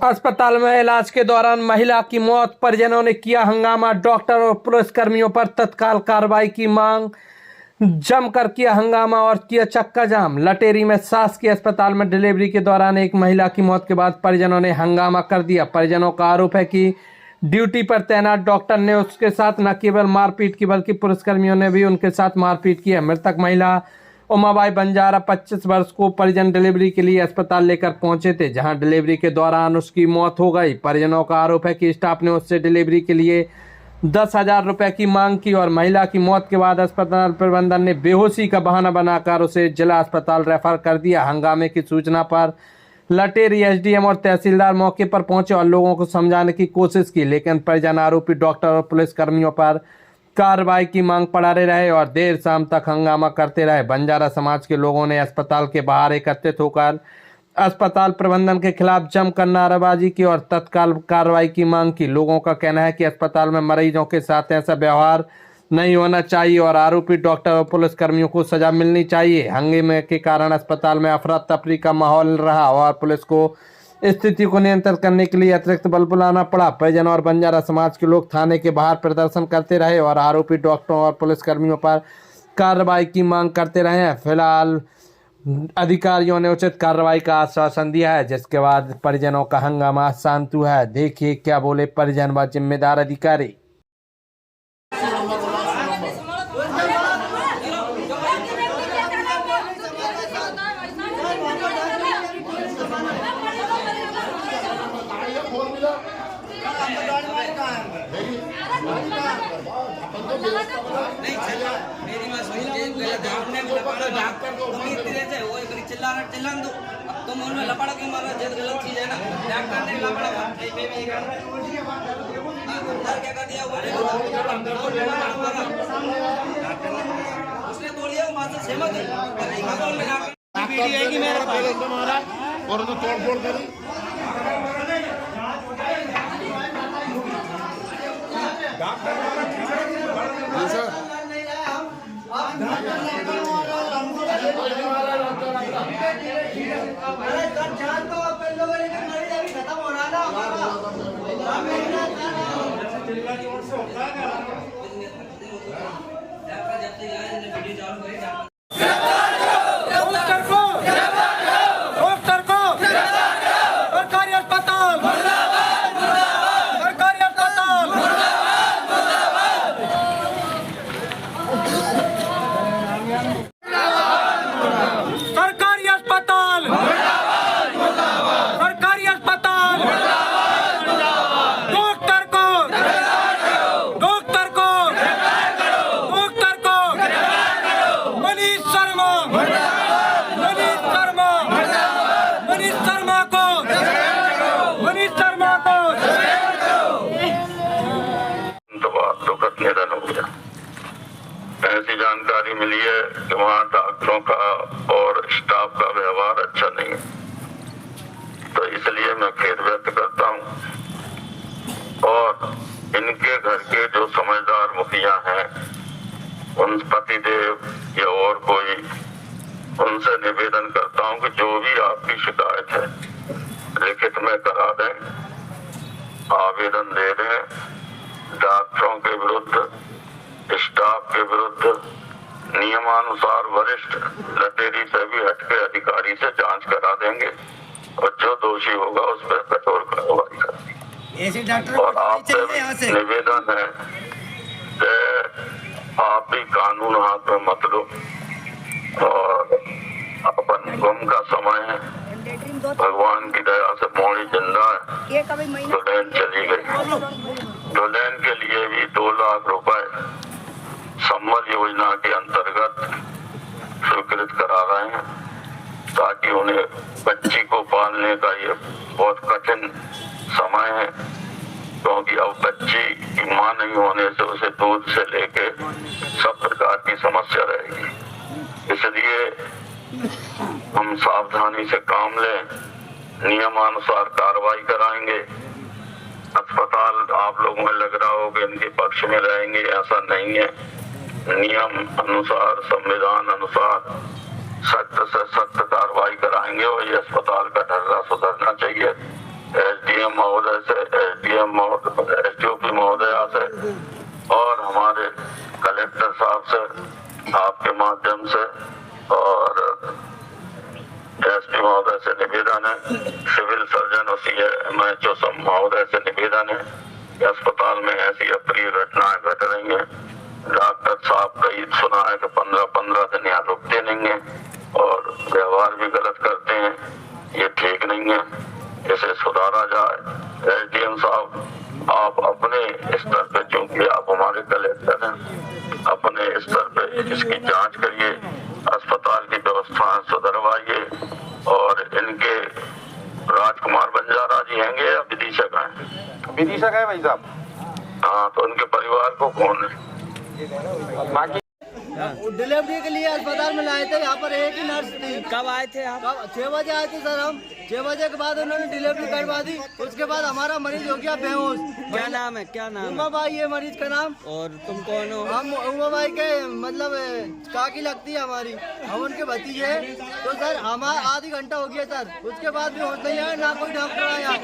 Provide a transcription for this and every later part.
अस्पताल में इलाज के दौरान महिला की मौत, परिजनों ने किया हंगामा, डॉक्टर और पुलिसकर्मियों पर तत्काल कार्रवाई की मांग, जमकर किया हंगामा और किया चक्का जाम। लटेरी में शासकीय अस्पताल में डिलीवरी के दौरान एक महिला की मौत के बाद परिजनों ने हंगामा कर दिया। परिजनों का आरोप है कि ड्यूटी पर तैनात डॉक्टर ने उसके साथ न केवल मारपीट की बल्कि पुलिसकर्मियों ने भी उनके साथ मारपीट की है। मृतक महिला उमाबाई बंजारा 25 वर्ष को परिजन डिलीवरी के लिए अस्पताल लेकर पहुंचे थे, जहां डिलीवरी के दौरान उसकी मौत हो गई। परिजनों का आरोप है कि स्टाफ ने उससे डिलीवरी के लिए 10,000 रुपए की मांग की और महिला की मौत के बाद अस्पताल प्रबंधन ने बेहोशी का बहाना बनाकर उसे जिला अस्पताल रेफर कर दिया। हंगामे की सूचना पर लटेरी एसडीएम और तहसीलदार मौके पर पहुंचे और लोगों को समझाने की कोशिश की, लेकिन परिजन आरोपी डॉक्टर और पुलिसकर्मियों पर कार्रवाई की मांग पड़ाते रहे और देर शाम तक हंगामा करते रहे। बंजारा समाज के लोगों ने अस्पताल के बाहर एकत्रित होकर अस्पताल प्रबंधन के खिलाफ जमकर नारेबाजी की और तत्काल कार्रवाई की मांग की। लोगों का कहना है कि अस्पताल में मरीजों के साथ ऐसा व्यवहार नहीं होना चाहिए और आरोपी डॉक्टर और पुलिसकर्मियों को सजा मिलनी चाहिए। हंगामे के कारण अस्पताल में अफरा तफरी का माहौल रहा और पुलिस को स्थिति को नियंत्रित करने के लिए अतिरिक्त बल बुलाना पड़ा। परिजन और बंजारा समाज के लोग थाने के बाहर प्रदर्शन करते रहे और आरोपी डॉक्टरों और पुलिसकर्मियों पर कार्रवाई की मांग करते रहे हैं। फिलहाल अधिकारियों ने उचित कार्रवाई का आश्वासन दिया है, जिसके बाद परिजनों का हंगामा शांत हुआ है। देखिए क्या बोले परिजन व जिम्मेदार अधिकारी। मेरी बात सुनिए, आपने डॉक्टर को वो चिल्ला दो, तुम उनमें लपड़ा क्यों मारो? जब गलत चीज है ना, डॉक्टर ने लपड़ा क्या कर दिया? उसने तोड़ी है, वहां से सहमत है कि मेरा मारा और तो तोड़ फोड़ करी। ऐसी जानकारी मिली है कि वहाँ डॉक्टरों का और स्टाफ का व्यवहार अच्छा नहीं है, तो इसलिए मैं खेद व्यक्त करता हूँ और इनके घर के जो समझदार मुखिया हैं, उन पतिदेव या और कोई, उनसे निवेदन करता हूँ कि जो भी आपकी शिकायत है लिखित में करा दें, आवेदन दे दें। डॉक्टरों के विरुद्ध, स्टाफ के विरुद्ध नियमानुसार वरिष्ठ लटेरी से भी हटके अधिकारी से जांच करा देंगे और जो दोषी होगा उस पर कठोर कार्रवाई करेंगे। और आपसे निवेदन है कि आप भी कानून हाथ में मत लो और अपन गुम का समय है, भगवान की दया से मोड़ी जिंदा है, दुल्हन चली गई। दुल्हन के लिए भी 2 लाख रुपए संबल योजना के अंतर्गत स्वीकृत करा रहे हैं, ताकि उन्हें बच्ची को पालने का ये बहुत कठिन समय है, क्योंकि अब बच्ची की मां नहीं होने से उसे दूध से लेके सब प्रकार की समस्या रहेगी। इसलिए हम सावधानी से काम लें, नियमानुसार कार्रवाई कराएंगे। अस्पताल आप लोगों में लग रहा हो कि इनके पक्ष में रहेंगे, ऐसा नहीं है। नियम अनुसार, संविधान अनुसार सख्त से सख्त कार्रवाई कराएंगे और ये अस्पताल का ढर्रा सुधरना चाहिए। एसडीएम और एसपी महोदय से निवेदन है, सिविल सर्जन और CMHO महोदय से निवेदन है कि अस्पताल में ऐसी अप्रिय घटनाएं घट रही हैं। डॉक्टर साहब कई सुना है कि 15-15 दिन यहाँ रुकते नहीं है और व्यवहार भी गलत करते हैं, ये ठीक नहीं है, इसे सुधारा जाए। SDM साहब आप अपने स्तर पे, चूंकि आप हमारे कलेक्टर हैं, अपने स्तर पे इसकी जांच करिए, अस्पताल की व्यवस्था सुधरवाइए और इनके राजकुमार बंजारा जी हैंगे या विदिशक हैं? विदिशक है भाई साहब। हाँ, तो उनके परिवार को कौन है? बाकी डिलीवरी के लिए अस्पताल में लाए थे। यहाँ पर एक ही नर्स थी। कब आए थे आप? 6 बजे आए थे सर हम। 6 बजे के बाद उन्होंने डिलीवरी करवा दी। उसके बाद हमारा मरीज हो गया बेहोश। क्या नाम है? क्या नाम है? उमा बाई है मरीज का नाम। और तुम कौन हो? हम उमा बाई के मतलब काकी लगती है हमारी, हम उनके भतीजे। तो सर हमारा आधी घंटा हो गया सर, उसके बाद भी होश नहीं आया, ना कोई डॉक्टर आया।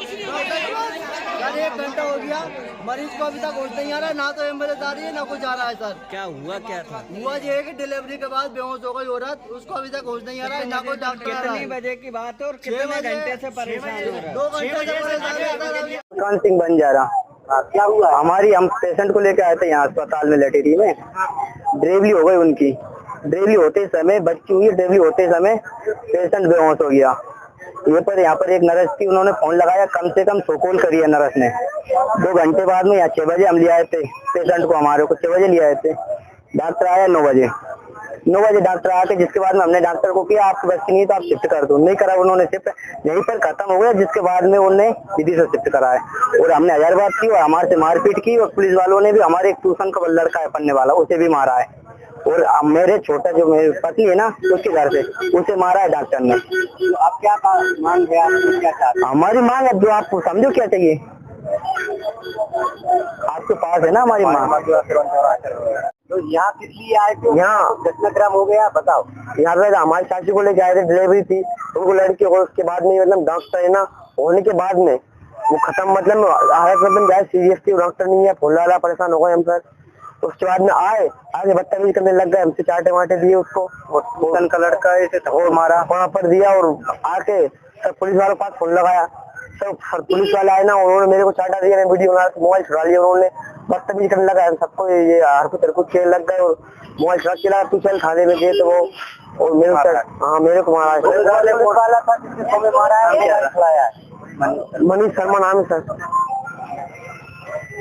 सर 1 घंटा हो गया, मरीज को अभी तक होश नहीं आ रहा है, ना तो एम्बुलेंस आ रही है ना कुछ आ रहा है सर। क्या हुआ? क्या था? हुआ ये है कि डिलीवरी के बाद बेहोश हो गई औरत, उसको अभी तक होश नहीं आ रहा है, ना कोई डॉक्टर आ रहा कितनी है। बजे की बात है और कितने घंटे से परेशान हो रहा है? 2 घंटे से परेशान है सर। कान सिंह बंजारा। क्या हुआ? हम पेशेंट को लेकर आए थे यहाँ अस्पताल में, लटेरी में डिलीवरी हो गई उनकी। डिलीवरी होते समय बच्ची हुई, डिलीवरी होते समय पेशेंट बेहोश हो गया। यहाँ पर एक नर्स थी, उन्होंने फोन लगाया, कम से कम 100 कॉल करी है नर्स ने। 2 घंटे बाद में यहाँ 6 बजे हम ले आए थे पेशेंट को, हमारे को 6 बजे ले आए थे। डॉक्टर आया 9 बजे। 9 बजे डॉक्टर आके, जिसके बाद में हमने डॉक्टर को किया आपको बस की नहीं तो आप शिफ्ट कर दो, नहीं करा उन्होंने शिफ्ट, यहीं पर खत्म हो गया। जिसके बाद में उन्होंने विधि से शिफ्ट कराया और हमने 1000 बात की और हमारे से मारपीट की और पुलिस वालों ने भी, हमारे एक ट्यूशन का लड़का है पढ़ने वाला, उसे भी मारा है और मेरे छोटा जो मेरी पत्नी है ना उसके घर से, उसे मारा है डॉक्टर ने। तो आप क्या मांग है? आप क्या चाहते? हमारी मांग है, जो आप समझो क्या चाहिए आपके पास है ना हमारी मांग। तो यहाँ किस लिए आए थे? यहाँ घटनाक्रम हो गया, बताओ। यहाँ पे हमारी चाची को लेके आए थे, डिलीवरी थी उनको लड़की को। उसके बाद में मतलब डॉक्टर है ना होने के बाद में वो खत्म, मतलब हालत मतलब जाए सीरियस थी, डॉक्टर नहीं है, फूल डाला, परेशान हो गए हम सर। उसके बाद में आगे बदतमीजी करने लग गए, हमसे चाटे वाटे दिए उसको, और का लड़का ऐसे और मारा वहाँ पर दिया। और आके सब पुलिस वालों के पास फोन लगाया, सब पुलिस वाले आए ना, उन्होंने मेरे को चाटा दिया, वीडियो बना मोबाइल छुड़ा लिया उन्होंने, बदतमीजी करने लगा सबको, ये हरकत खेल लग गए और मोबाइल छुड़ा के लगा, तू चल थाने में गए तो वो और मेरे को, हाँ मेरे को मारा है। मनीष शर्मा नाम है सर।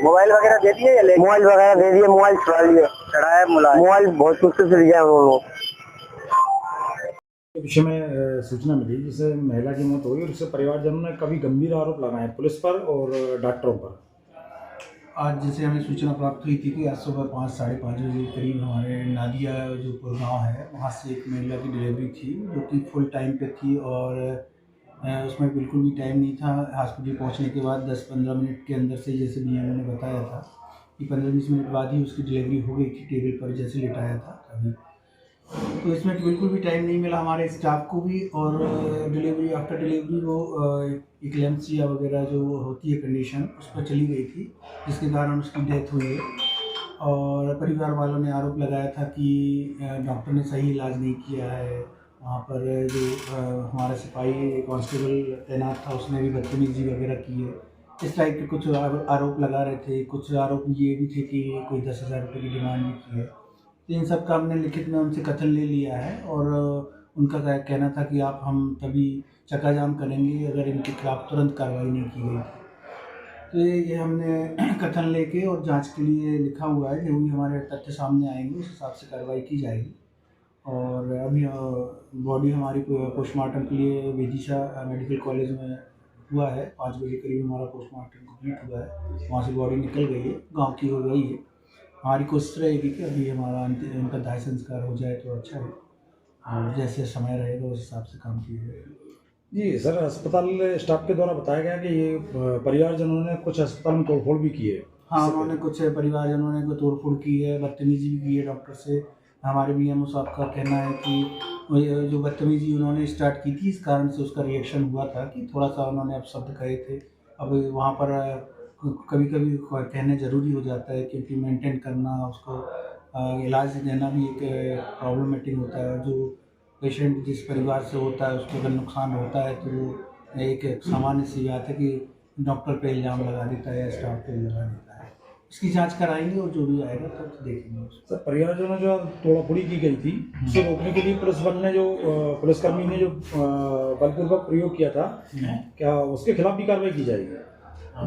मोबाइल वगैरह दे दिए? मोबाइल वगैरह दे दिए, मोबाइल छुड़ा लिए, चढ़ाया मोबाइल बहुत मुश्किल से लिया उन्होंने। विषय में सूचना मिली जिससे महिला की मौत हुई और उससे परिवारजनों ने कभी गंभीर आरोप लगाए पुलिस पर और डॉक्टरों पर। आज जैसे हमें सूचना प्राप्त हुई थी कि आज सुबह 5 साढ़े 5 बजे करीब हमारे नादिया जो गाँव है वहाँ से एक महिला की डिलीवरी थी जो कि फुल टाइम पे थी और उसमें बिल्कुल भी टाइम नहीं था। हॉस्पिटल पहुँचने के बाद 10-15 मिनट के अंदर से, जैसे बीएमओ ने बताया था कि 15-20 मिनट बाद ही उसकी डिलीवरी हो गई थी, टेबल पर जैसे लिटाया था अभी। तो इसमें बिल्कुल भी टाइम नहीं मिला हमारे स्टाफ को भी, और डिलीवरी आफ्टर डिलीवरी वो इक्लेम्सिया वगैरह जो होती है कंडीशन उस पर चली गई थी, जिसके कारण उसकी डेथ हुई है। और परिवार वालों ने आरोप लगाया था कि डॉक्टर ने सही इलाज नहीं किया है। वहाँ पर जो हमारा सिपाही कांस्टेबल तैनात था उसने भी बदतमीजी वगैरह की है, इस टाइप के कुछ आरोप लगा रहे थे। कुछ आरोप ये भी थे कि कोई 10,000 रुपये की डिमांड भी की है। तो इन सब का हमने लिखित में उनसे कथन ले लिया है और उनका कहना था कि आप हम तभी चक्का जाम करेंगे अगर इनके खिलाफ तुरंत कार्रवाई नहीं की गई। तो ये हमने कथन लेके और जांच के लिए लिखा हुआ है, जो भी हमारे तथ्य सामने आएंगे उस हिसाब से कार्रवाई की जाएगी। और अभी बॉडी हमारी पोस्टमार्टम के लिए विदिशा मेडिकल कॉलेज में हुआ है। 5 बजे करीब हमारा पोस्टमार्टम कंप्लीट हुआ है, वहाँ से बॉडी निकल गई है, गांव की हो गई है। हमारी कोशिश रहेगी कि अभी हमारा उनका दाह संस्कार हो जाए तो अच्छा है, और जैसे समय रहेगा उस हिसाब से काम किया जाएगा। जी सर, अस्पताल स्टाफ के द्वारा बताया गया कि ये परिवारजनों ने कुछ अस्पताल में तोड़फोड़ भी की है। हाँ, उन्होंने कुछ परिवारजनों ने तोड़फोड़ की है, बदतमीजी भी की है डॉक्टर से। हमारे बीएमओ साहब का कहना है कि जो बदतमीजी उन्होंने स्टार्ट की थी, इस कारण से उसका रिएक्शन हुआ था कि थोड़ा सा उन्होंने अपशब्द कहे थे। अब वहाँ पर कभी कभी कहने ज़रूरी हो जाता है क्योंकि मेंटेन करना, उसको इलाज देना भी एक प्रॉब्लमेटिक होता है। जो पेशेंट जिस परिवार से होता है उसको अगर नुकसान होता है तो वो एक सामान्य सी बात है कि डॉक्टर पे इल्ज़ाम लगा देता है या स्टाफ पे लगा देता है। इसकी जांच कराएंगे और जो भी आएगा तब देखेंगे उसको। सर, परिवारजनों जो तोड़ाफोड़ी की गई थी उसे रोकने के लिए पुलिस बल ने जो पुलिसकर्मी ने जो बलपूर्वक प्रयोग किया था, क्या उसके खिलाफ भी कार्रवाई की जाएगी?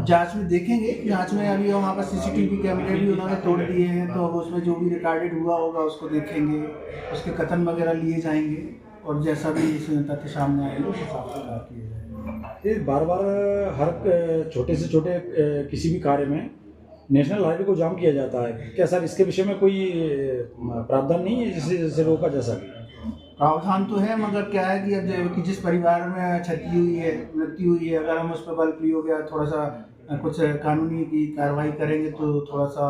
जांच में देखेंगे। जांच में अभी वहाँ पर सीसीटीवी कैमरे भी उन्होंने तोड़ दिए हैं, तो अब उसमें जो भी रिकॉर्डेड हुआ होगा उसको देखेंगे, उसके कथन वगैरह लिए जाएंगे और जैसा भी इसमें तथ्य सामने आएंगे उस हिसाब से कार्य किया जाएगा। ये बार बार हर छोटे से छोटे किसी भी कार्य में नेशनल हाईवे को जाम किया जाता है, क्या सर इसके विषय में कोई प्रावधान नहीं है जिससे रोका जा सके? प्रावधान तो है, मगर क्या है कि अब कि जिस परिवार में क्षति हुई है, मृत्यु हुई है, अगर हम उस पर बल प्रयोग या थोड़ा सा कुछ कानूनी की कार्रवाई करेंगे तो थोड़ा सा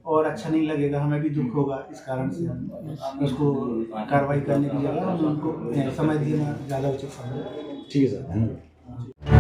और अच्छा नहीं लगेगा, हमें भी दुख होगा। इस कारण से हम उसको कार्रवाई करने की जगह हम उनको समय देना ज़्यादा उचित समझें। ठीक है सर, धन्यवाद।